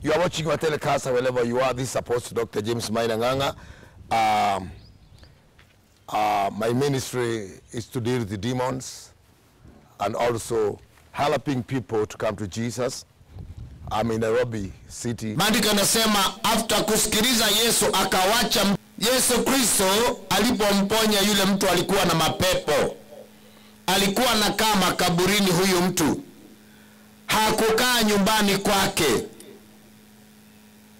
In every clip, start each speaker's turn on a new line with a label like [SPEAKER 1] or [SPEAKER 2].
[SPEAKER 1] You are watching our telecast wherever you are. This is Apostle Dr. James Maina Nganga. My ministry is to deal with the demons and also helping people to come to Jesus. I'm in Nairobi City.
[SPEAKER 2] Maandiko yanasema after kusikiliza Yesu akawacha. Yesu Kristo alipomponya yule mtu alikuwa na mapepo. Alikuwa anakaa makaburini huyu mtu. Hakukaa nyumbani kwake.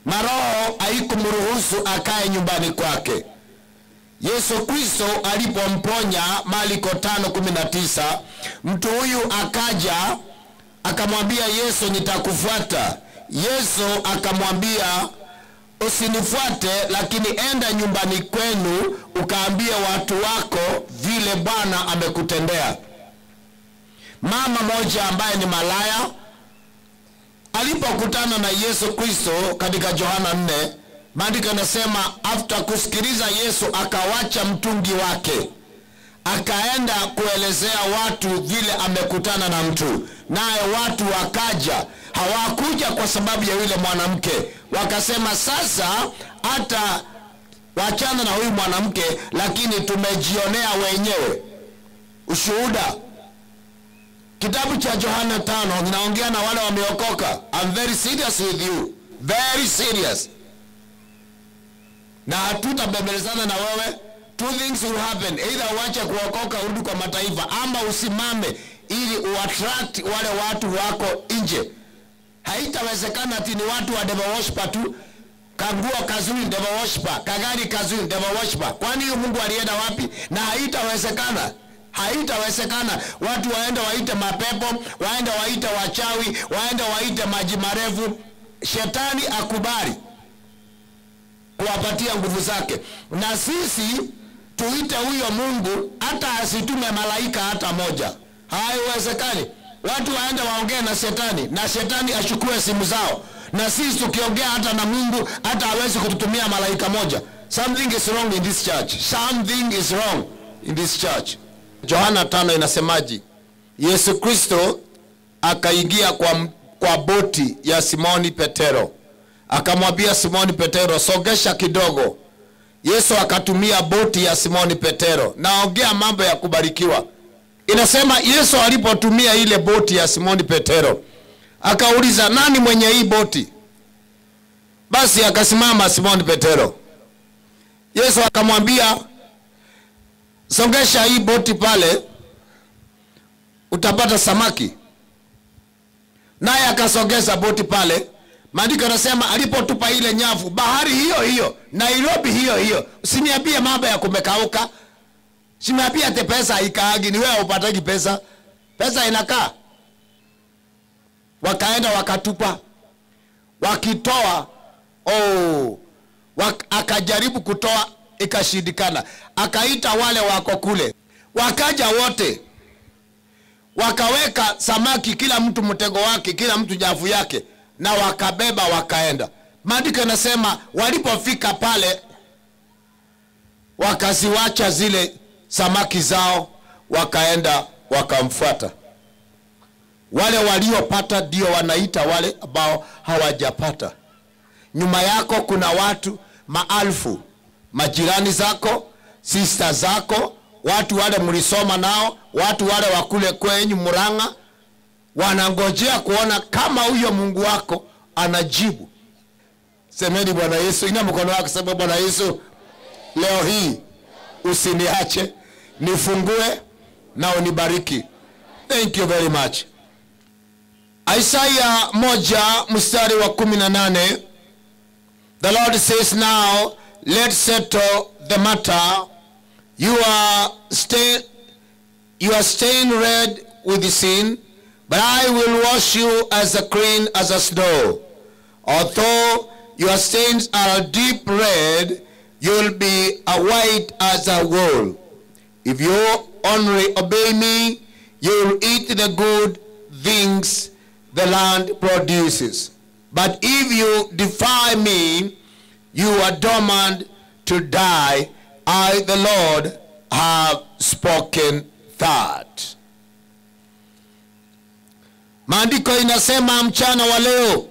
[SPEAKER 2] Maroho haikumruhusu akae nyumbani kwake. Yesu Kristo alipomponya Marko 5:19, mtu huyu akaja akamwambia Yesu, nitakufuata. Yesu akamwambia, usinifuate, lakini enda nyumbani kwenu ukaambie watu wako vile Bwana amekutendea. Mama moja ambaye ni malaya alipokutana na Yesu Kristo katika Yohana 4, maandiko yanasema after kusikiliza Yesu akawacha mtungi wake, akaenda kuelezea watu vile amekutana na mtu. Naye watu wakaja, hawakuja kwa sababu ya yule mwanamke. Wakasema sasa hata wachana na huyu mwanamke, lakini tumejionea wenyewe. Ushuhuda. Kitabu cha Yohana 5 ninaongea na wale wameokoka. I'm very serious with you. Very serious. Na hatutabembelezana na wewe. Two things will happen. Either uache kuokoka urudi kwa mataifa, ama usimame ili uattract wale watu wako nje. Haitawezekana ati ni watu wa devil worshiper tu. Kanguo kazuri devil worshiper, kagari kazuri devil worshiper. Kwani huyo Mungu alienda wapi? Na haitawezekana. Haitawezekana watu waende waite mapepo, waende waite wachawi, waende waite maji marefu. Shetani akubali kuwapatia nguvu zake. Na sisi tuite huyo Mungu hata asitume malaika hata moja. Haiwezekani. Watu waende waongee na shetani, na shetani achukue simu zao. Na sisi tukiongea hata na Mungu hata hawezi kututumia malaika moja. Something is wrong in this church. Something is wrong in this church. Yohana 5 inasemaji? Yesu Kristo akaingia kwa boti ya Simoni Petero. Akamwambia Simoni Petero, sogesha kidogo. Yesu akatumia boti ya Simoni Petero. Naongea mambo ya kubarikiwa. Inasema Yesu alipotumia ile boti ya Simoni Petero, akauliza, nani mwenye hii boti? Basi akasimama Simoni Petero. Yesu akamwambia, songesha hii boti pale, utapata samaki. Naye akasogeza boti pale. Maandiko yanasema alipotupa ile nyavu, bahari hiyo hiyo, Nairobi hiyo hiyo. Usiniambie mambo ya kumekauka. Usiniambie ate pesa haikaagi, ni wewe upataki pesa. Pesa inakaa. Wakaenda wakatupa. Wakitoa, akajaribu kutoa, ikashindikana. Akaita wale wako kule. Wakaja wote. Wakaweka samaki, kila mtu mtego wake, kila mtu nyavu yake, na wakabeba wakaenda. Maandiko yanasema walipofika pale wakaziwacha zile samaki zao, wakaenda wakamfuata. Wale waliopata ndio wanaita wale ambao hawajapata. Nyuma yako kuna watu maelfu, majirani zako, sister zako, watu wale mlisoma nao, watu wale wakule kwenyu Murang'a, wanangojea kuona kama huyo Mungu wako anajibu. Semeni Bwana Yesu. Ina mkono wako, sema Bwana Yesu, leo hii usiniache, nifungue na unibariki. Thank you very much. Isaiah 1:18. The Lord says, now let's settle the matter. You are stained red with sin, but I will wash you as clean as snow. Although your stains are deep red, you'll be white as wool. If you only obey me, you'll eat the good things the land produces. But if you defy me, you are doomed to die. I, the Lord, have spoken that. Maandiko inasema mchana wa leo,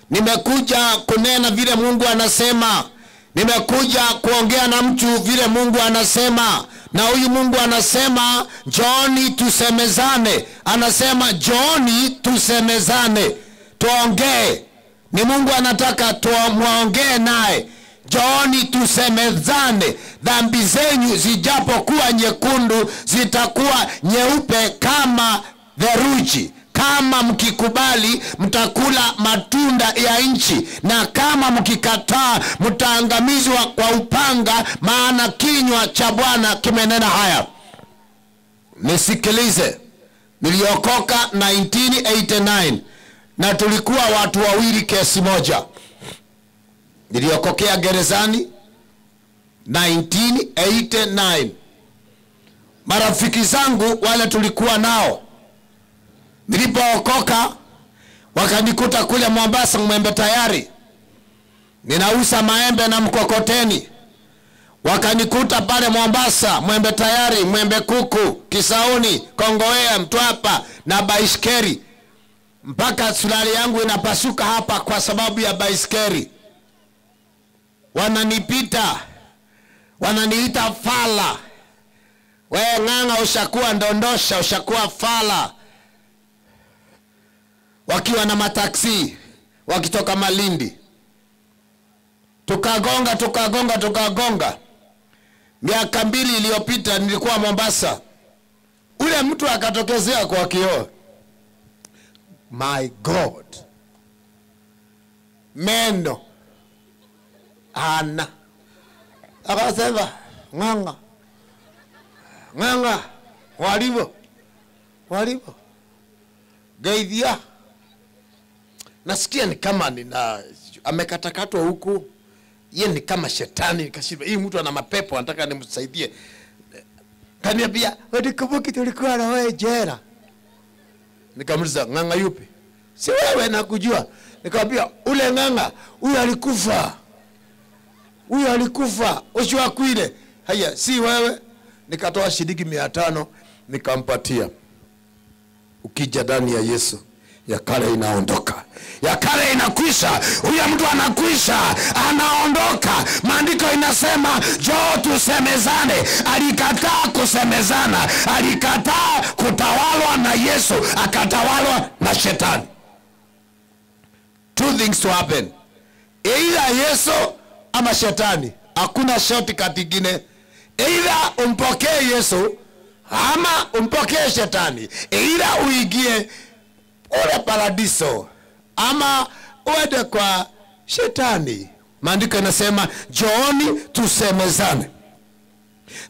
[SPEAKER 2] nimekuja kunena vile Mungu anasema. Nimekuja kuongea na mtu vile Mungu anasema. Na huyu Mungu anasema, Johnny tusemezane. Anasema, Johnny tusemezane. Tuongee. Ni Mungu anataka tuongee naye. Johnny tusemezane. Dhambi zenyu zijapokuwa nyekundu, zitakuwa nyeupe kama theluji. Kama mkikubali, mtakula matunda ya nchi, na kama mkikataa, mtaangamizwa kwa upanga, maana kinywa cha Bwana kimenena haya. Nisikilize. Niliokoka 1989 na tulikuwa watu wawili kesi moja. Niliokokea gerezani 1989. Marafiki zangu wale tulikuwa nao, nilipookoka wakanikuta kule Mombasa, Mwembe Tayari, ninauza maembe na mkokoteni. Wakanikuta pale Mombasa, Mwembe Tayari, Mwembe Kuku, Kisauni, Kongowea, Mtwapa na baiskeli. Mpaka sulali yangu inapasuka hapa kwa sababu ya baiskeli. Wananipita, wananiita fala. Wewe ng'ang'a, ushakuwa ndondosha, ushakuwa fala. Wakiwa na mataksi wakitoka Malindi. Tukagonga. Miaka 2 iliyopita nilikuwa Mombasa. Ule mtu akatokezea kwa kioo. My God. Meno. Ana. Akasema, ng'ang'a. Walivo. Gaidhia. Nasikia ni kama amekatakatwa huku. Yeye ni kama shetani. Nikashiba, hii mtu ana mapepo, anataka nimsaidie. Kaniambia, "Wadikumbuki tulikuwa na wewe jela." Nikamuuliza, "Ng'ang'a yupi?" "Si wewe, nakujua." Nikamwambia, "Ule ng'ang'a, huyu alikufa. Ushiwakwile." "Haya, si wewe." Nikatoa shilingi 500 nikampatia. Ukija ndani ya Yesu, ya kale inaondoka, ya kale inakwisha. Huyo mtu anakwisha, anaondoka. Maandiko inasema, njoo tusemezane. Alikataa kusemezana, alikataa kutawalwa na Yesu, akatawalwa na shetani. Two things to happen. Either Yesu ama shetani. Hakuna shortcut ingine. Either umpokee Yesu ama umpokee shetani. Either uingie ule paradiso ama uende kwa shetani. Maandiko yanasema, njooni tusemezane.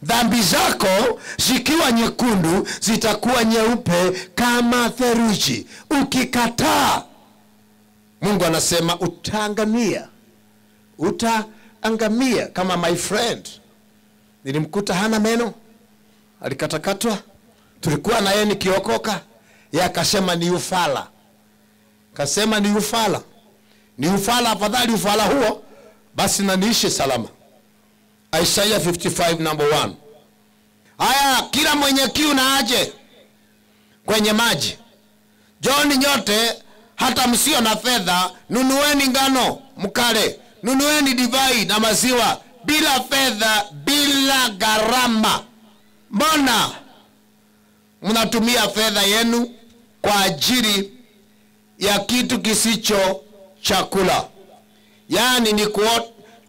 [SPEAKER 2] Dhambi zako zikiwa nyekundu zitakuwa nyeupe kama theluji. Ukikataa, Mungu anasema utaangamia. Utaangamia. Kama my friend, nilimkuta hana meno, alikatakatwa. Tulikuwa na yeye nikiokoka. Yeye akasema ni ufala. Ni ufala, afadhali ufala huo basi na niishi salama. Isaiah 55:1. Haya, kila mwenye kiu na aje kwenye maji. Njooni nyote, hata msio na fedha, nunueni ngano mkale, nunueni divai na maziwa bila fedha, bila gharama. Mbona mnatumia fedha yenu kwa ajili ya kitu kisicho chakula. Yani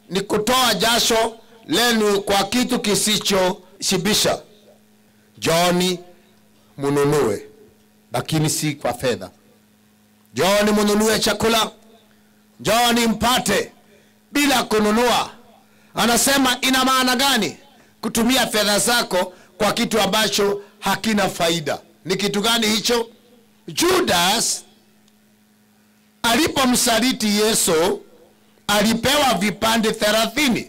[SPEAKER 2] ni kutoa jasho lenu kwa kitu kisicho shibisha. Njooni mununue, lakini si kwa fedha. Njooni mununue chakula, njooni mpate bila kununua. Anasema ina maana gani kutumia fedha zako kwa kitu ambacho hakina faida? Ni kitu gani hicho? Judas alipomsaliti Yesu alipewa vipande 30.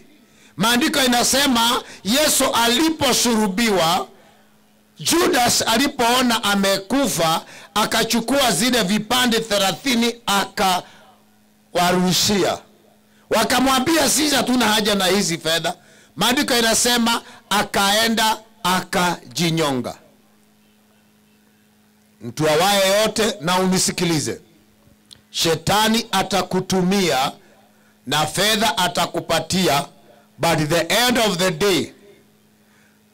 [SPEAKER 2] Maandiko inasema Yesu aliposulubiwa, Judas alipoona amekufa akachukua zile vipande 30 akawarushia. Wakamwambia sisi hatuna haja na hizi fedha. Maandiko inasema akaenda akajinyonga. Mtu awaye yote na unisikilize, shetani atakutumia na fedha atakupatia, but the end of the day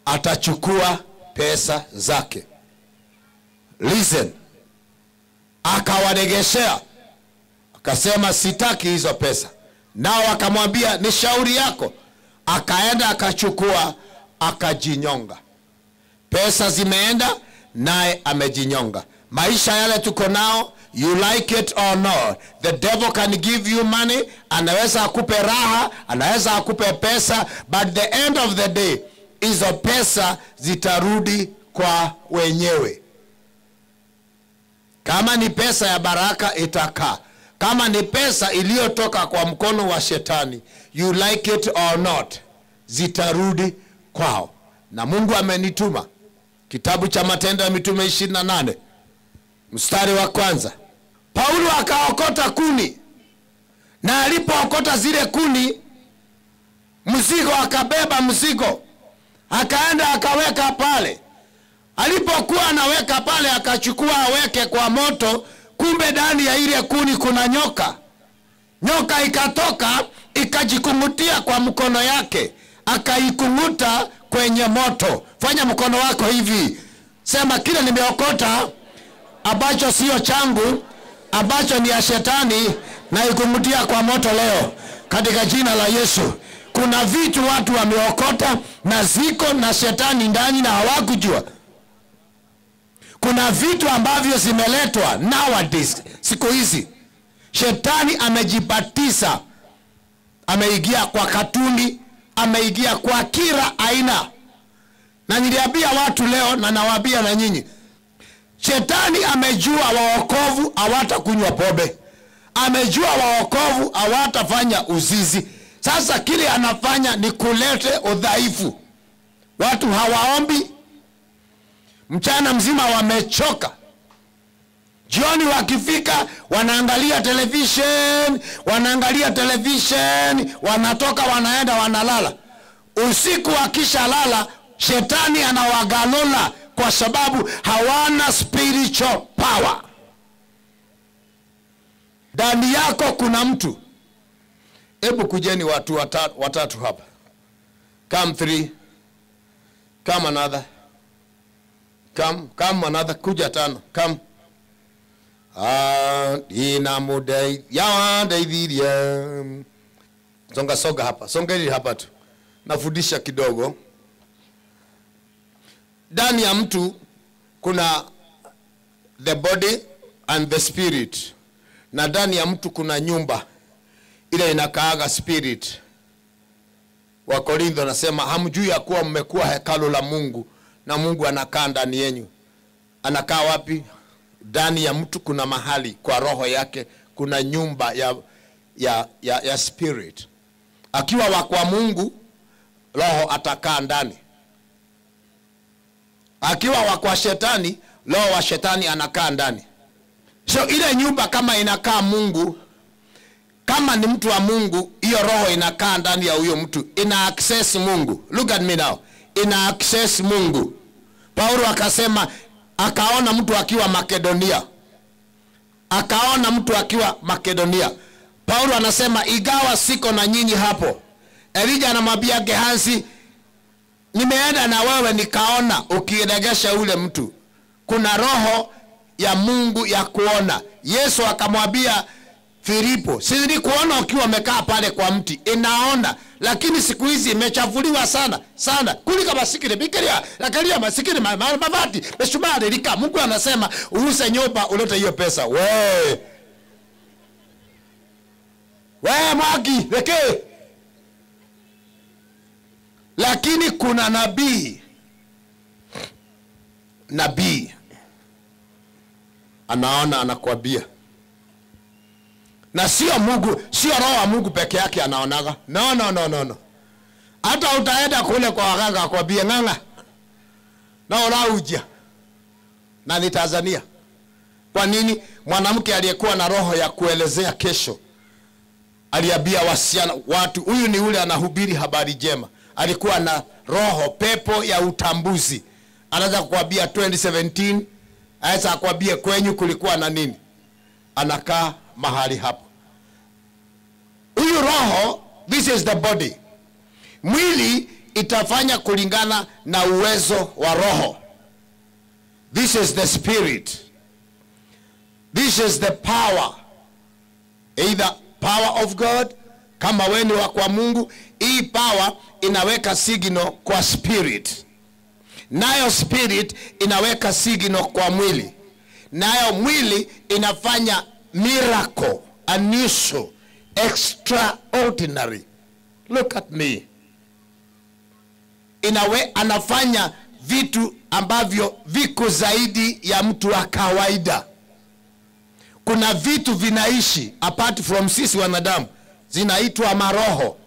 [SPEAKER 2] atachukua pesa zake. Listen, akawaregeshea, akasema sitaki hizo pesa. Nao akamwambia ni shauri yako. Akaenda akachukua akajinyonga. Pesa zimeenda naye amejinyonga. Maisha yale tuko nao, you like it or not, the devil can give you money. Anaweza akupe raha, anaweza akupe pesa, but the end of the day hizo pesa zitarudi kwa wenyewe. Kama ni pesa ya baraka itakaa. Kama ni pesa iliyotoka kwa mkono wa shetani, you like it or not, zitarudi kwao. Na Mungu amenituma. Kitabu cha Matendo ya Mitume 28 mstari wa 1. Paulo akaokota kuni, na alipookota zile kuni, mzigo akabeba mzigo, akaenda akaweka pale. Alipokuwa anaweka pale, akachukua aweke kwa moto, kumbe ndani ya ile kuni kuna nyoka. Nyoka ikatoka ikajikungutia kwa mkono yake, akaikunguta kwenye moto. Fanya mkono wako hivi, sema kile nimeokota ambacho sio changu, ambacho ni ya shetani, na ikungutia kwa moto leo katika jina la Yesu. Kuna vitu watu wameokota na ziko na shetani ndani na hawakujua. Kuna vitu ambavyo zimeletwa nowadays, siku hizi. Shetani amejibatiza, ameingia kwa katuni, ameingia kwa kila aina. Na niliambia watu leo na nawaambia na nyinyi, shetani amejua waokovu hawatakunywa pombe. Amejua waokovu hawatafanya uzizi. Sasa kile anafanya ni kulete udhaifu. Watu hawaombi, mchana mzima wamechoka. Jioni wakifika wanaangalia television, wanatoka wanaenda wanalala. Usiku wakisha lala, shetani anawagalola kwa sababu hawana spiritual power. Ndani yako kuna mtu. Hebu kujeni watu watatu hapa. Come 3. Come another. Come another. Kuja 5. Come. Ina mudai ya daidhiria. Songa hapa. Songeni hapa tu. Nafundisha kidogo. Ndani ya mtu kuna the body and the spirit. Na ndani ya mtu kuna nyumba ile inakaaga spirit. Wakorintho anasema hamjui ya kuwa mmekuwa hekalu la Mungu na Mungu anakaa ndani yenu. Anakaa wapi? Ndani ya mtu kuna mahali kwa roho yake, kuna nyumba ya spirit. Akiwa wa kwa Mungu, roho atakaa ndani. Akiwa wa kwa shetani, roho wa shetani anakaa ndani. So ile nyumba kama inakaa Mungu, kama ni mtu wa Mungu, hiyo roho inakaa ndani ya huyo mtu, ina access Mungu. Look at me now. Ina access Mungu. Paulo akasema, akaona mtu akiwa Makedonia. Paulo anasema igawa siko na nyinyi hapo. Elija anamwambia Gehazi, nimeenda na wewe nikaona ukiregesha ule mtu. Kuna roho ya Mungu ya kuona. Yesu akamwambia Filipo, si nilikuona ukiwa umekaa pale kwa mti, inaona, lakini siku hizi imechafuliwa sana sana. Kulika masikini bikiria, lakalia masikini mavati, meshumari lika. Mungu anasema uuse nyumba ulote hiyo pesa. We mwagi, leke. Lakini kuna nabii anaona, anakuambia. Na sio Mungu, sio roho wa Mungu peke yake anaonaga. No. Hata utaenda kule kwa waganga akwambie nganga na ulauja. Na ni Tanzania. Kwa nini? Mwanamke aliyekuwa na roho ya kuelezea kesho aliambia watu, huyu ni ule anahubiri habari njema. Alikuwa na roho, pepo ya utambuzi. Anaweza kukwambia 2017, anaweza kukwambia kwenyu kulikuwa na nini. Anakaa mahali hapo. Huyu roho, this is the body. Mwili itafanya kulingana na uwezo wa roho. This is the spirit. This is the power. Either power of God, kama wewe ni wa kwa Mungu, hii power inaweka signal kwa spirit. Nayo spirit inaweka signal kwa mwili. Nayo mwili inafanya miracle, unusual, extraordinary. Look at me. Anafanya vitu ambavyo viko zaidi ya mtu wa kawaida. Kuna vitu vinaishi apart from sisi wanadamu, zinaitwa maroho,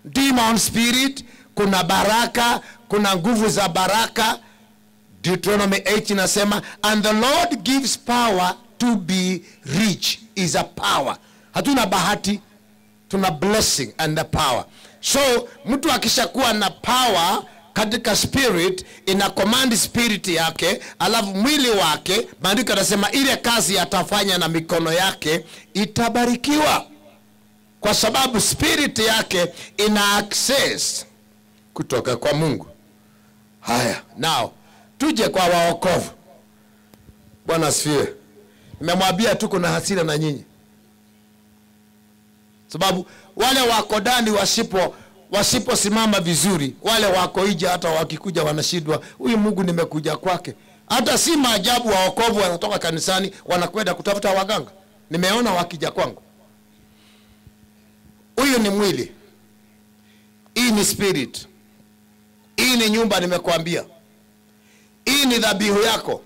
[SPEAKER 2] demon spirit. Kuna baraka, kuna nguvu za baraka. Deuteronomy 8 inasema, and the Lord gives power to be rich. Is a power. Hatuna bahati, tuna blessing and the power. So mtu akishakuwa na power katika spirit, ina command spirit yake, alafu mwili wake, maandiko yanasema ile kazi atafanya na mikono yake itabarikiwa, kwa sababu spirit yake ina access kutoka kwa Mungu. Haya, now tuje kwa waokovu. Bwana asifiwe. Nimemwambia tuko na hasira na nyinyi, sababu wale wako ndani wasiposimama vizuri, wale wako nje hata wakikuja wanashindwa, huyu Mungu nimekuja kwake. Hata si maajabu waokovu wanatoka kanisani wanakwenda kutafuta waganga. Nimeona wakija kwangu. Huyu ni mwili, hii ni spirit, hii ni nyumba. Nimekuambia hii ni dhabihu yako.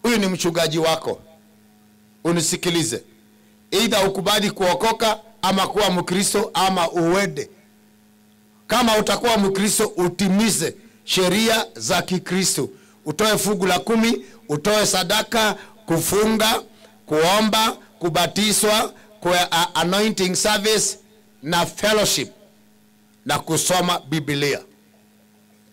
[SPEAKER 2] Huyu ni mchungaji wako. Unisikilize, either ukubali kuokoka ama kuwa Mkristo ama uende. Kama utakuwa Mkristo, utimize sheria za Kikristo. Utoe fungu la 10, utoe sadaka, kufunga, kuomba, kubatizwa, kwa anointing service na fellowship na kusoma Biblia.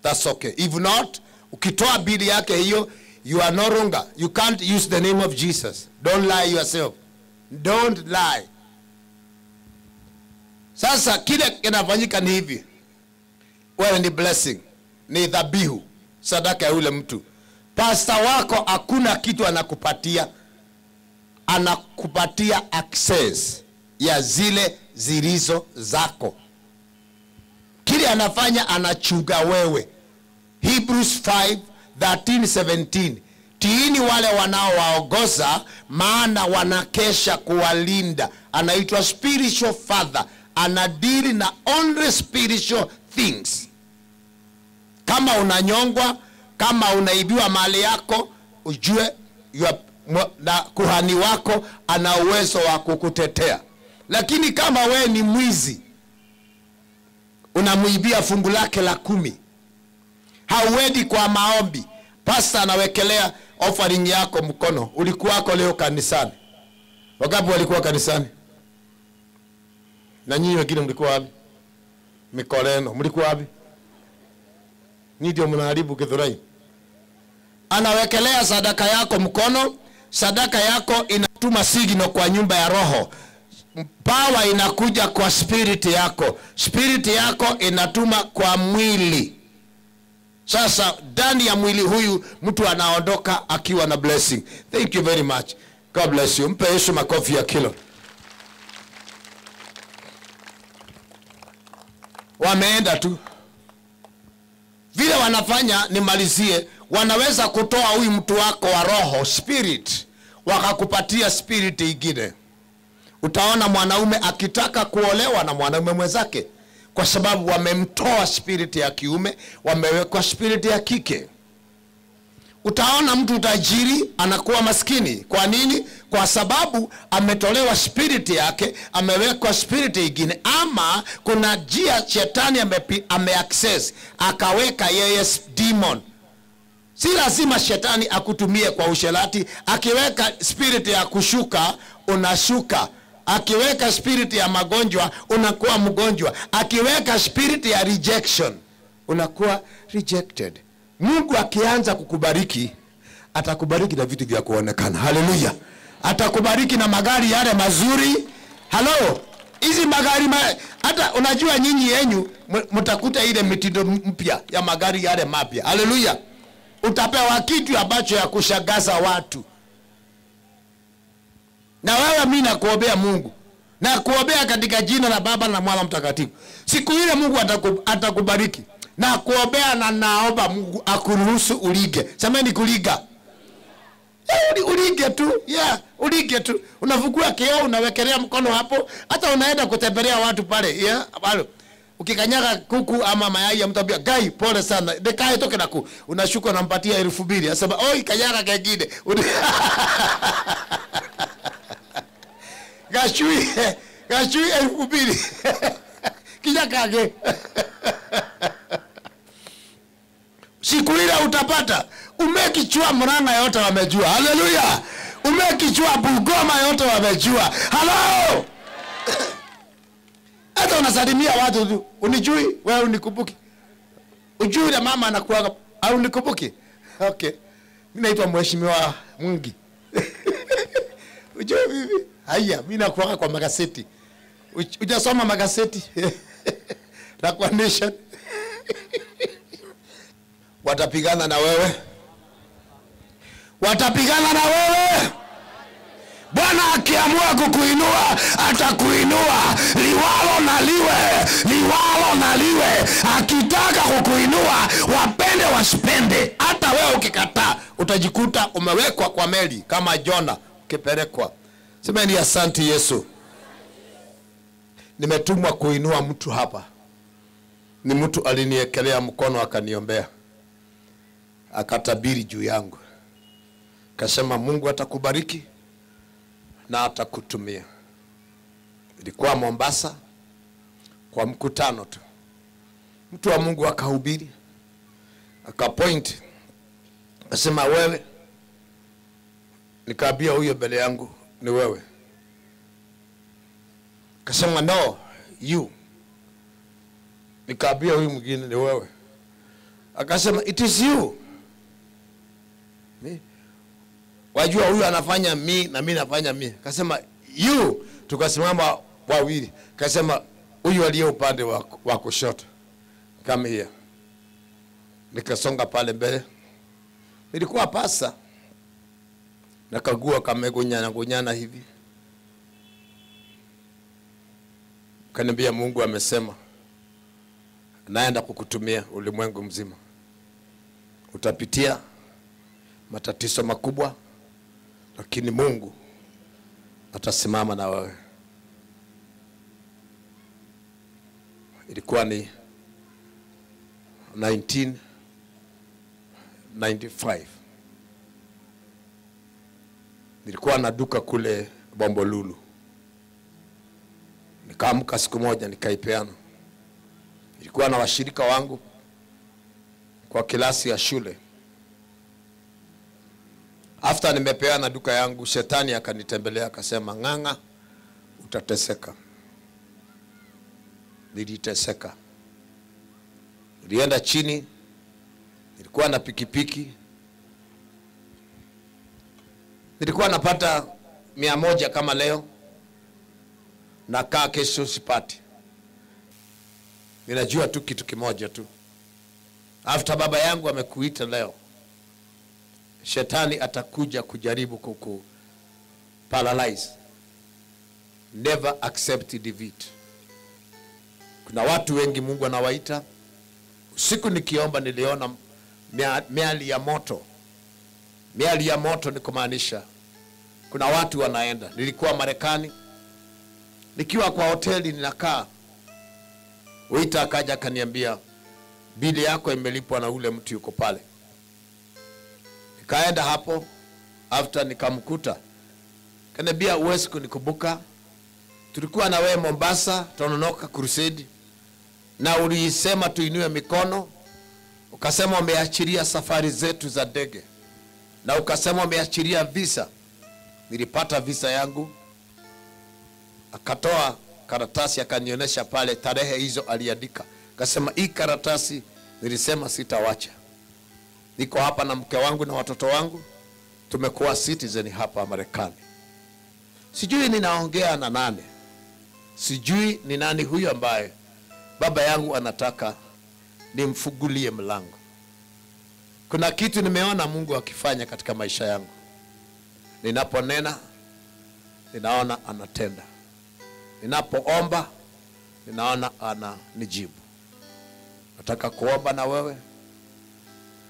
[SPEAKER 2] That's okay. If not, ukitoa bili yake hiyo, you are no longer, you can't use the name of Jesus. Don't lie yourself. Don't lie. Sasa kile kinafanyika ni hivi. Wewe ni blessing, ni dhabihu, sadaka ya yule mtu. Pastor wako hakuna kitu anakupatia. Anakupatia access ya zile zilizo zako. Kile anafanya, anachunga wewe. Hebrews 5:13-17. Tiini wale wanaowaongoza, maana wanakesha kuwalinda. Anaitwa spiritual father. Anadili na only spiritual things. Kama unanyongwa, kama unaibiwa mali yako, ujue na kuhani wako ana uwezo wa kukutetea. Lakini kama we ni mwizi, unamuibia fungu lake la 10, hauendi kwa maombi, pastor anawekelea offering yako mkono. Ulikuwako leo kanisani? Wangapi walikuwa kanisani? Na nyinyi wengine mlikuwa wapi? Mikoleno, mlikuwa wapi? Ni ndio mnaharibu Githurai. Anawekelea sadaka yako mkono. Sadaka yako inatuma signal kwa nyumba ya roho. Power inakuja kwa spirit yako. Spirit yako inatuma kwa mwili. Sasa ndani ya mwili huyu mtu anaondoka akiwa na blessing. Thank you very much. God bless you. Mpe Yesu makofi ya kilo. wameenda tu. Vile wanafanya, nimalizie, wanaweza kutoa huyu mtu wako wa roho, spirit, wakakupatia spirit ingine. Utaona mwanaume akitaka kuolewa na mwanaume mwenzake, kwa sababu wamemtoa spirit ya kiume, wamewekwa spirit ya kike. Utaona mtu tajiri anakuwa maskini. Kwa nini? Kwa sababu ametolewa spirit yake, amewekwa spirit ingine, ama kuna njia shetani ameaccess, akaweka yeye demon. Si lazima shetani akutumie kwa usherati. Akiweka spirit ya kushuka, unashuka. Akiweka spirit ya magonjwa, unakuwa mgonjwa. Akiweka spirit ya rejection, unakuwa rejected. Mungu akianza kukubariki, atakubariki na vitu vya kuonekana. Haleluya. Atakubariki na magari yale mazuri. Halo. Hizi magari hata unajua nyinyi yenyu mtakuta ile mitindo mpya ya magari yale mapya. Haleluya. Utapewa kitu ambacho ya kushagaza watu. Na wewe, mimi nakuombea Mungu, na kuombea katika jina la Baba na Mwana Mtakatifu, siku ile Mungu atakubariki. Na kuombea na naomba Mungu akuruhusu ulige. Semeni kuliga. Ulige tu. Ulige tu. Unafungua kioo, unawekelea mkono hapo, hata unaenda kutembelea watu pale. Pale. Ukikanyaga kuku ama mayai, mtabia, "Gai, pole sana. Dekae toke naku." Unashuka unampatia 2000. Anasema, "Oi, kanyaga kengine." Gashui 2000. Kinyakage. Siku ile utapata umekichua Murang'a yote wamejua. Haleluya. Umekichua Bungoma yote wamejua. Halo. Hata unasalimia watu tu. Unijui, wewe unikumbuki. Ujui na mama anakuaga au unikumbuki? Okay. Mimi naitwa Mheshimiwa Mungi. Ujui vipi? Haya, mimi nakuaga kwa magazeti. Hujasoma magazeti? Na kwa Nation. Watapigana na wewe. Watapigana na wewe. Bwana akiamua kukuinua, atakuinua. Liwalo na liwe. Liwalo na liwe. Akitaka kukuinua, wapende wasipende. Hata wewe ukikataa, utajikuta umewekwa kwa meli kama Jona ukipelekwa. Semeni asante Yesu. Nimetumwa kuinua mtu hapa. Ni mtu aliniekelea mkono akaniombea. Akatabiri juu yangu. Kasema Mungu atakubariki na atakutumia. Ilikuwa Mombasa kwa mkutano tu. Mtu wa Mungu akahubiri. Akapoint. Akasema wewe. Nikaambia huyo mbele yangu, ni wewe. Akasema no, you. Nikaambia huyu mwingine, ni wewe. Akasema it is you. Wajua huyu anafanya mi na mimi nafanya mi. Akasema you. Tukasimama wawili. Akasema huyu aliye upande wa kushoto, come here. Nikasonga pale mbele. Nilikuwa pasa. Nakagua kamegunyana hivi. Kaniambia Mungu amesema naenda kukutumia ulimwengu mzima. Utapitia matatizo makubwa, lakini Mungu atasimama na wewe. Ilikuwa ni 1995. Nilikuwa na duka kule Bombolulu. Nikaamka siku moja nikaipeana. Nilikuwa na washirika wangu kwa kilasi ya shule. After nimepeana duka yangu, shetani akanitembelea akasema, "Ng'ang'a, utateseka." Niliteseka. Nilienda chini. Nilikuwa na pikipiki. Nilikuwa napata 100 kama leo. Na kaa kesho sipati. Ninajua tu kitu kimoja tu. After baba yangu amekuita leo, shetani atakuja kujaribu kuku paralyze. Never accept defeat.
[SPEAKER 3] Kuna watu wengi Mungu anawaita. Usiku nikiomba niliona miali ya moto. Miali ya moto ni kumaanisha kuna watu wanaenda. Nilikuwa Marekani, nikiwa kwa hoteli ninakaa, waiter akaja akaniambia bili yako imelipwa na ule mtu yuko pale. Nikaenda hapo, after nikamkuta, kaniambia uwezi kunikumbuka, tulikuwa na wewe Mombasa, tunaonoka crusade, na ulisema tuinue mikono, ukasema umeachilia safari zetu za ndege, na ukasema umeachilia visa. Nilipata visa yangu. Akatoa karatasi akanionyesha pale tarehe hizo aliandika. Akasema hii karatasi nilisema sitawacha. Niko hapa na mke wangu na watoto wangu, tumekuwa citizen hapa Marekani. Sijui ninaongea na nani. Sijui ni nani huyu ambaye baba yangu anataka nimfungulie mlango. Kuna kitu nimeona Mungu akifanya katika maisha yangu. Ninaponena, ninaona anatenda. Ninapoomba, ninaona ananijibu. Nataka kuomba na wewe.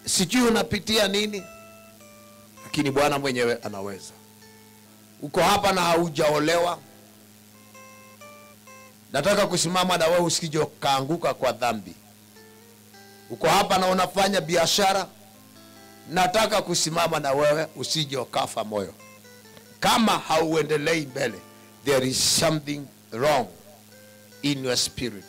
[SPEAKER 3] Sijui unapitia nini, lakini Bwana mwenyewe anaweza. Uko hapa na haujaolewa, nataka kusimama na wewe usije kaanguka kwa dhambi. Uko hapa na unafanya biashara, nataka kusimama na wewe usije ukafa moyo. Kama hauendelei mbele, there is something wrong in your spirit.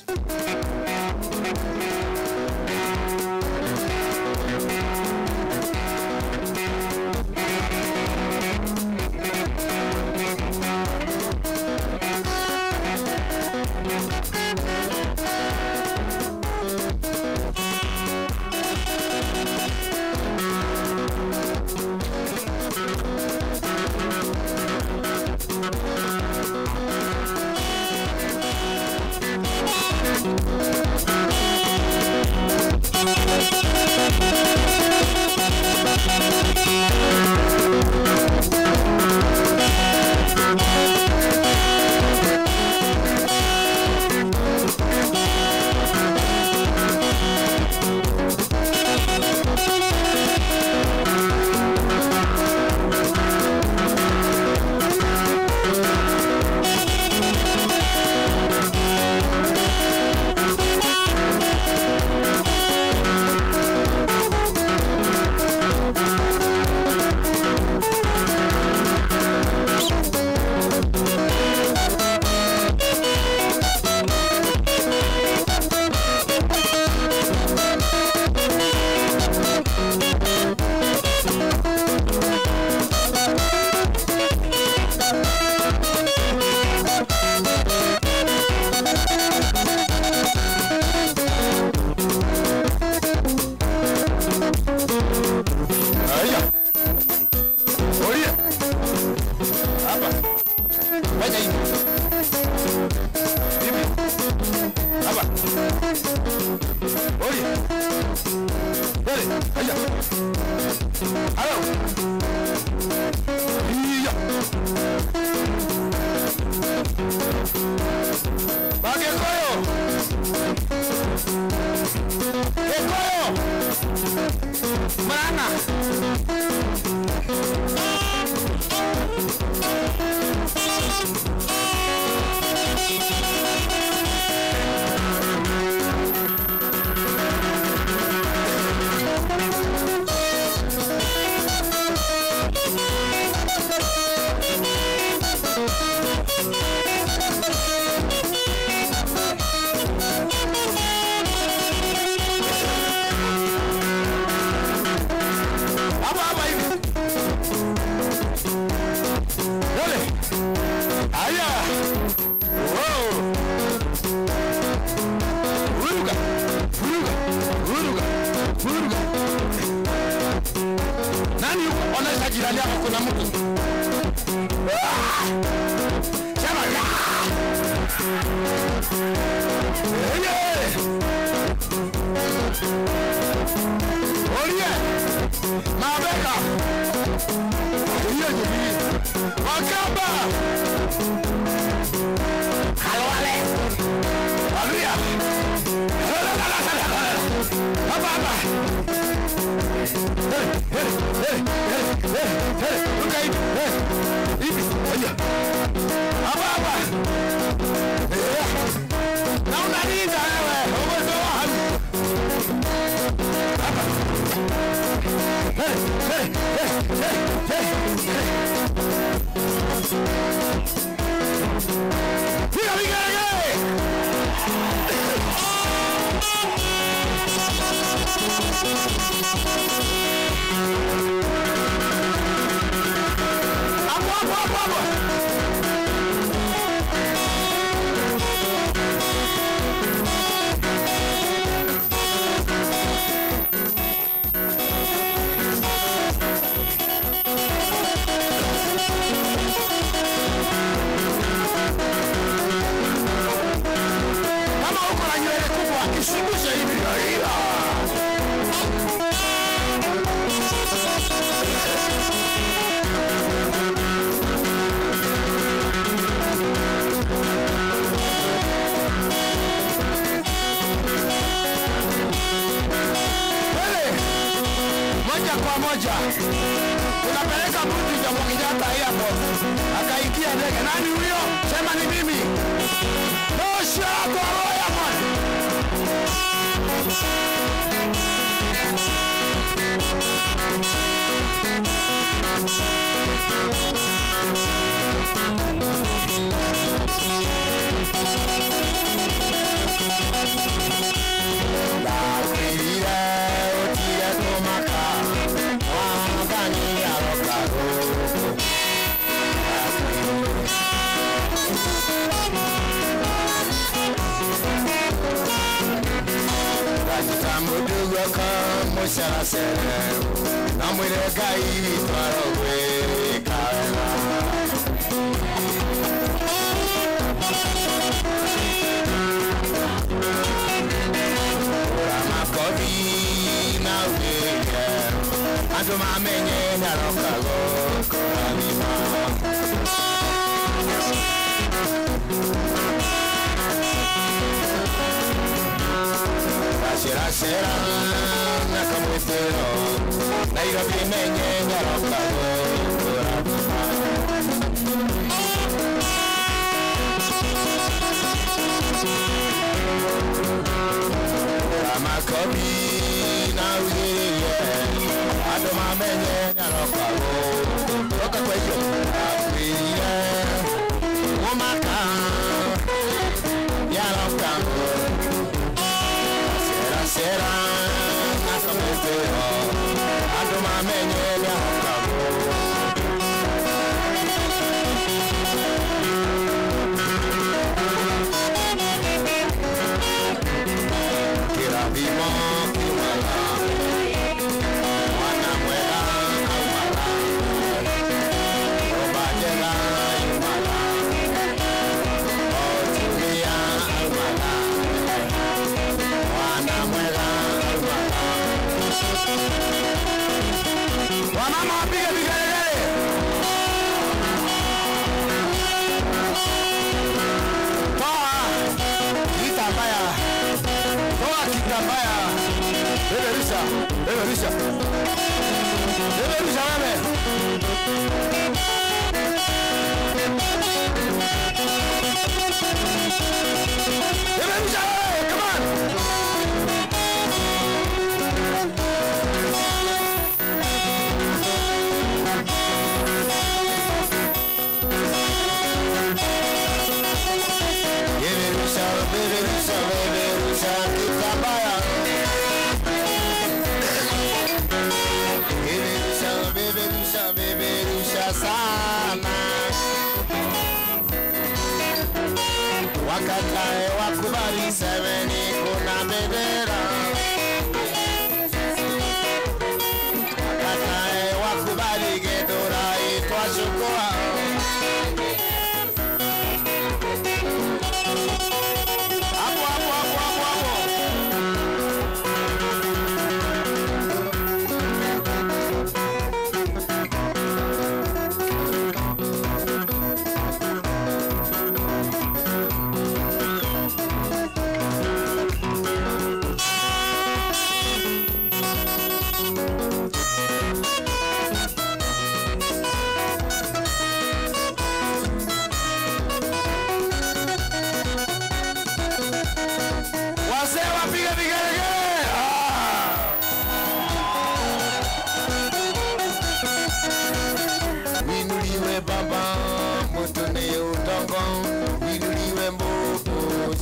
[SPEAKER 2] Hallelujah. Ababa. Ruka hivi. Hivi. Ababa. Na unalinda wewe. Uwezo wangu. Hapa. Figa vigare. Kama uko na nywele kubwa, kisungushe hivi. Moja kwa moja unapeleka mtu Jomo Kenyatta hapo akaikia ndege. Nani huyo? Sema ni mimi. Tosha kwa roya bwana. Wakatae wakubali semeni kuna bendera. Wakatae wakubali gedora itwachukua. Hapo hapo hapo hapo hapo.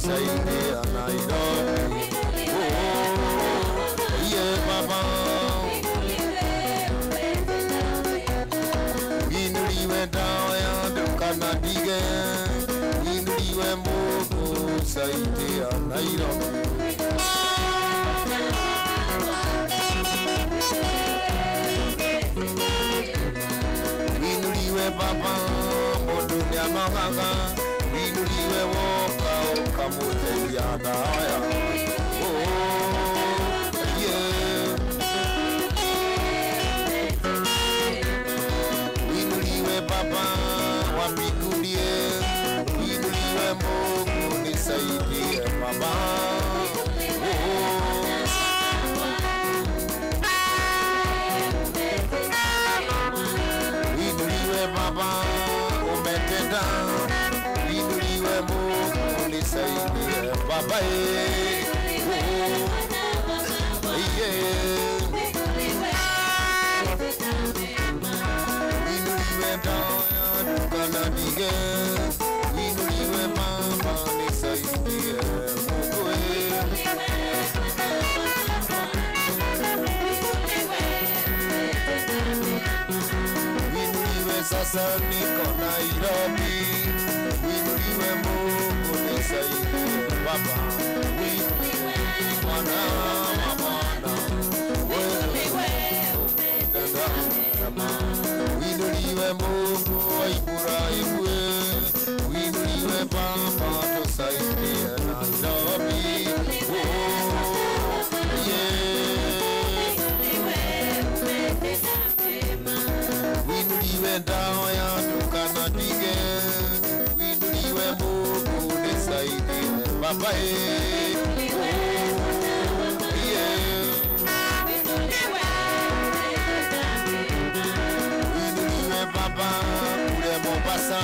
[SPEAKER 1] nisaidia Nairobi. Yeah, Baba. Inuliwe dawa ya duka na dige, inuliwe Mungu saidia Nairobi. Inuliwe Baba, mundu nyamagaga, inuliwe woka ukamuteria daya. Oh, yeah. Inuliwe Baba wa mbinguni, inuliwe Mungu nisaidie Baba. Baba umetenda, inuliwe Mungu nisaidie Baba. Inuliwe dawa ya duka na dige, inuliwe Baba nisaidie Mungu. Sasa niko Nairobi, inuliwe Mungu nisaidie Baba. Mwana wa Bwana, inuliwe Mungu wa Ibrahimu, inuliwe Baba tusaidie Nairobi. Inuliwe dawa ya duka na dige, inuliwe Mungu nisaidie Baba. Inuliwe Baba kule Mombasa,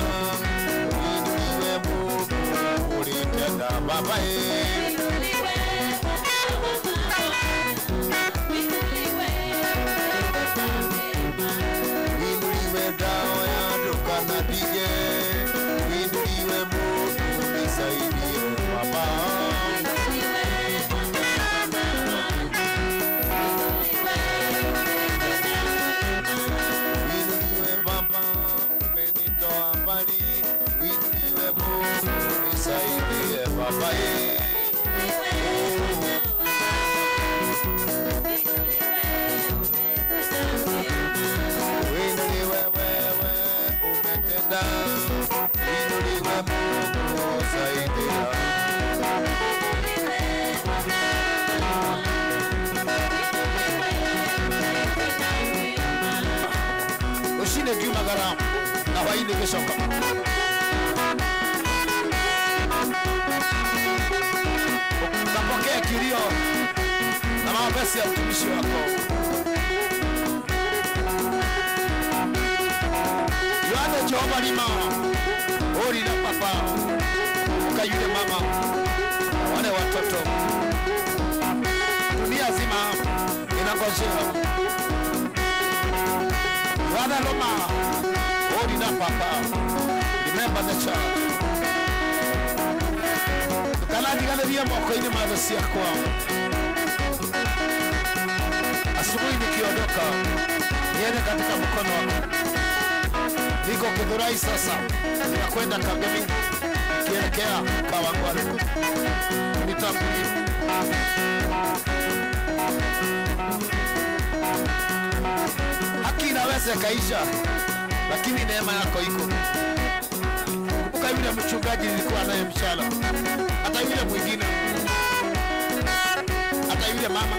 [SPEAKER 1] inuliwe Mungu ulitenda Baba. Dawa ya duka na dige, inuliwe Mungu nisaidie Baba. Inuliwe Baba umenitoa mbali, inuliwe Mungu nisaidie Baba. Inuliwe Mungu saidia. Ushinde Juma Garamu na waende keshoka. Utapokea kilio na mapesi ya utumishi wako. Yohana Jehova ni mama, ori na papa, ukayule mama, wale watoto. Dunia zima inangojea. Yohana Loma, ori na papa, remember the child. Tukalani galeria moko ini mazosi yako. Asubuhi nikiondoka, niende katika mkono wako. Niko Githurai sasa, ninakwenda Kakamega, kielekea Kawangware. Nitambulie. Haki inaweza kaisha, lakini neema yako iko. Kumbuka yule mchungaji nilikuwa naye mchana, hata yule mwingine, hata yule mama.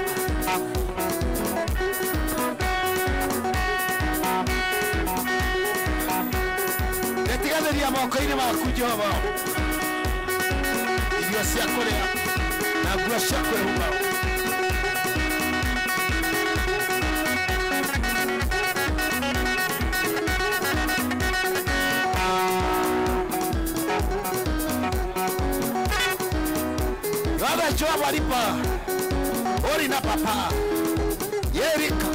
[SPEAKER 1] Netigatheria moko-inĩ maku Jehova, irio cia kũrĩa na nguo cia kwĩhumba. Baba Jehova lipa ori na papa Yerika.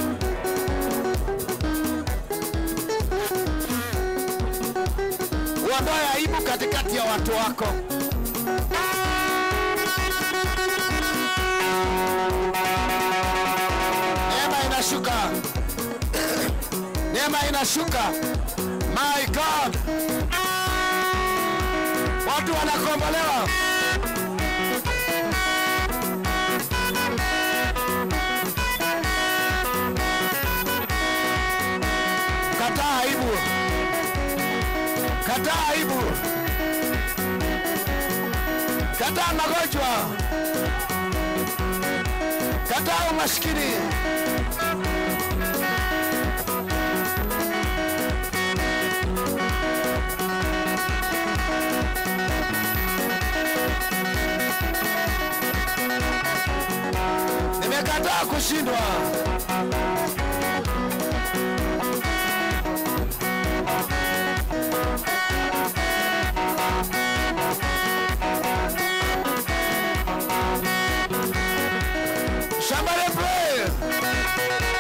[SPEAKER 1] Uondoe aibu katikati ya watu wako.
[SPEAKER 2] inashuka. My God. Watu wanakombolewa. Kataa aibu. Kataa aibu. Kataa magonjwa. Kataa umaskini. Nimekataa kushindwa. Somebody pray.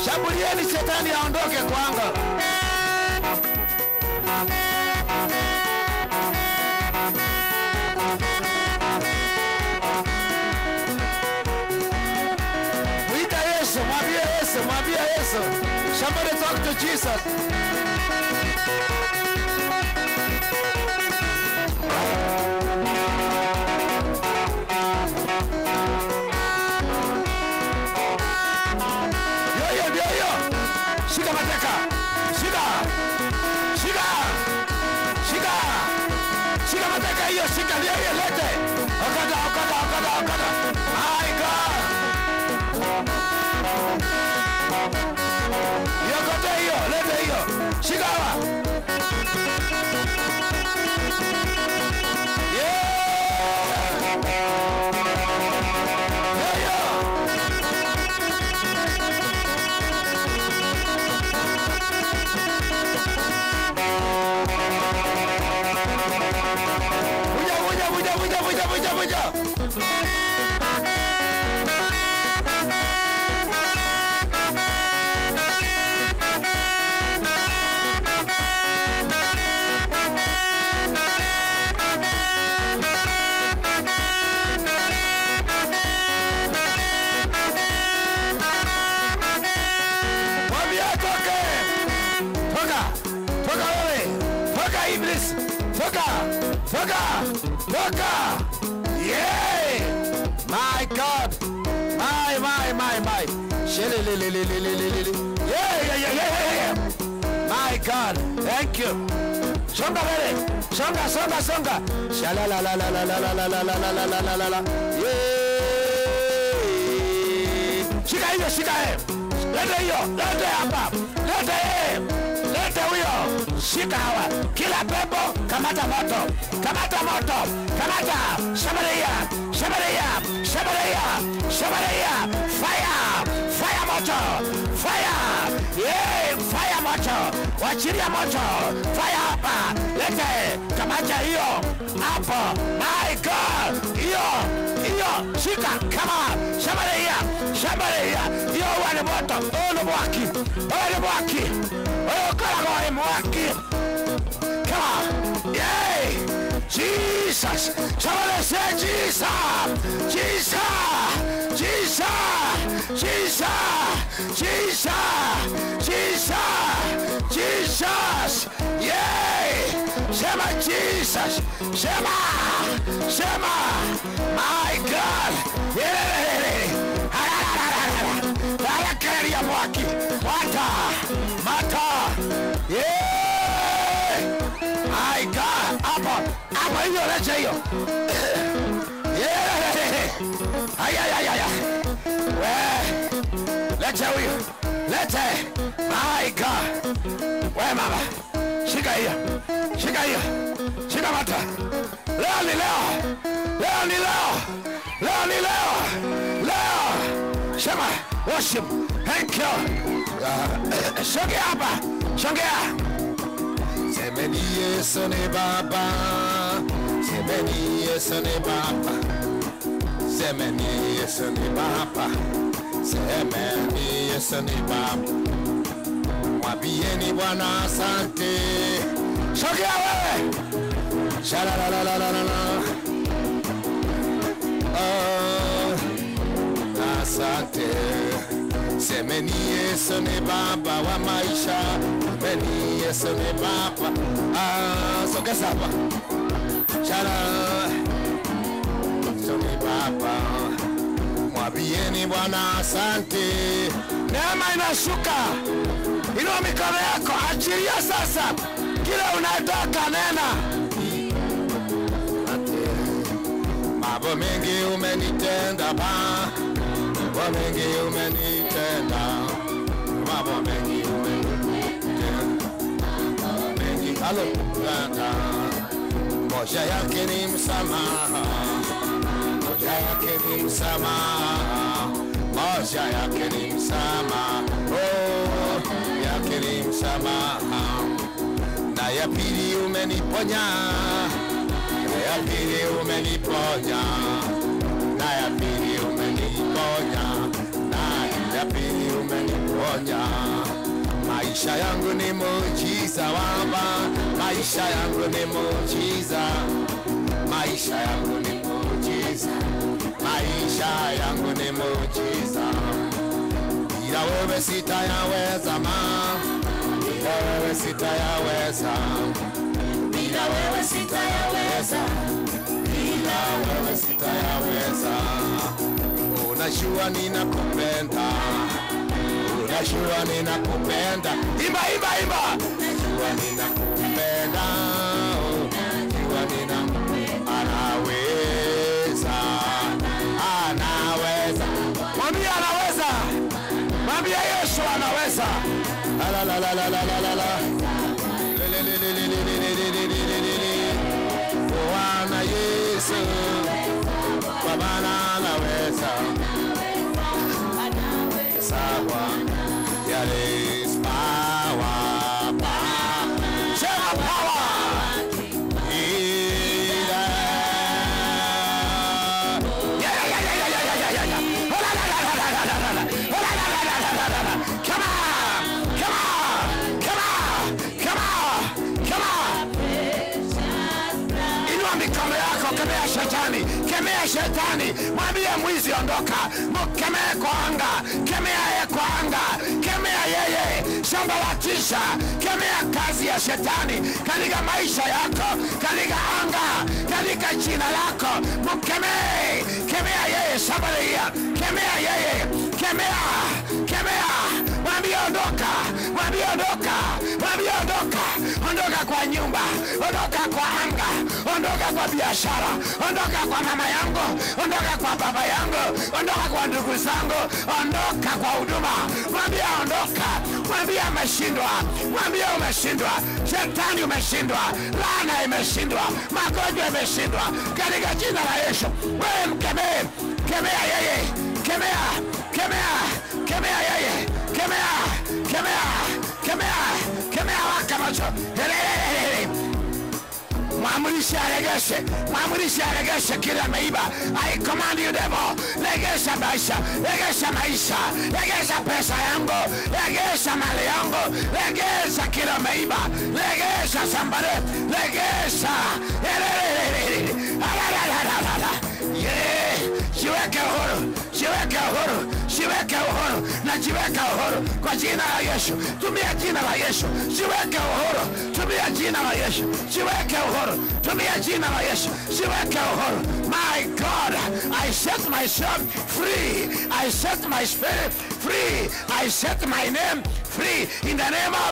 [SPEAKER 2] Shambulieni shetani aondoke kwanga. Mwita Yesu, mwambie Yesu, mwambie Yesu. Somebody talk to Jesus. Yo. Shika mateka. Shika mateka hiyo, shika hiyo lete. Okada. My God. Yokote hiyo, lete hiyo. Shika hawa. Buja. Toka. Yeah. My God. My. Shelelelelelelelele. Yeah. My God. Thank you. Songa vele. Songa. Shalala. Yeah. Shika hiyo. Lete hiyo. Lete hapa. Lete huyo. Shika hawa. Kila pepo kamata moto. Kamata. Shabaria. Fire moto. Fire. Yeah, fire moto. Wachilia moto. Fire hapa. Lete. Kamata hiyo. Hapo. My God. Hiyo. Shika. Come on. Shabaria. Hiyo wale moto. Ole mwaki. Kala mwaki. Come on. Yay. Jesus. Somebody say Jesus. Yay. Sema Jesus. Sema. My God. Haya mwaki. Mata. Yeah. My God. Hapa hiyo leta hiyo. Yeah. Aya. Leta huyo. My God. We mama. Shika hiyo. Shika mata. Leo ni leo. Shema. Worship. Thank you. Shongea hapa. Semeni Yesu ni Baba. Semeni Yesu ni Baba. Mwambieni Bwana asante. Shongea wewe. Shalalalalala. Oh, asante. Semeni Yesu ni baba wa maisha. Semeni Yesu ni baba. Sogeza hapa. Shalala. Yesu ni baba. Mwambieni Bwana asante. Neema inashuka. Inua mikono yako, achilia sasa kile unataka, nena. Mambo mengi umenitenda ba, mambo mengi umenitenda, mambo mengi umenitenda, mengi alotenda. Moja yake ni msamaha, moja yake ni msamaha, moja yake ni msamaha, oh, yake ni msamaha. Na ya pili umeniponya, na ya pili umeniponya, na ya pili umeniponya, na ya pili umeniponya. Maisha yangu ni muujiza Baba, maisha yangu ni muujiza, maisha yangu ni muujiza, maisha yangu ni muujiza. Bila wewe sitayaweza bila wewe sitayaweza, bila wewe sitayaweza, bila wewe sitayaweza. Unajua ninakupenda, unajua ninakupenda. Imba, imba, imba. Unajua ninakupenda, unajua ninakupenda. Anaweza, anaweza. Mwambie anaweza, mwambie Yesu anaweza. La la la la la la la la. Bwana Yesu, Bwana anaweza. Sawa, there is power, power, power. Kemea shetani, kemea shetani. Mwambie mwizi ondoka, mkemee kwa anga, kemea yeye kwa anga, kemea yeye, sambaratisha, kemea kazi ya shetani katika maisha yako, katika anga, katika jina lako. Mkemee, kemea yeye, sambaria, kemea yeye, kemea, kemea. Mwambie ondoka, mwambie ondoka, mwambie ondoka, ondoka kwa nyumba, ondoka kwa anga, ondoka kwa biashara, ondoka kwa mama yangu, ondoka kwa baba yangu, ondoka kwa ndugu zangu, ondoka kwa huduma. Mwambie ondoka, mwambie ameshindwa, mwambie umeshindwa, shetani umeshindwa, laana imeshindwa, magonjwa imeshindwa katika jina la Yesu. Wewe mkemee, kemea yeye, kemea, kemea, kemea yeye, kemea, kemea, kemea, kemea waka macho. Mwamurisha aregeshe, mwamurisha aregeshe kila meiba. I command you devil, legesha maisha, legesha maisha, legesha pesa yangu, legesha mali yangu, legesha kila meiba, legesha sambare, legesha. Jiweke uhuru, jiweke uhuru, jiweke uhuru, na jiweke uhuru kwa jina la Yesu. Tumia jina la Yesu, jiweke uhuru, tumia jina la Yesu, jiweke uhuru, tumia jina la Yesu, jiweke uhuru. My God, I set myself free, I set my spirit free, I set my name free in the name of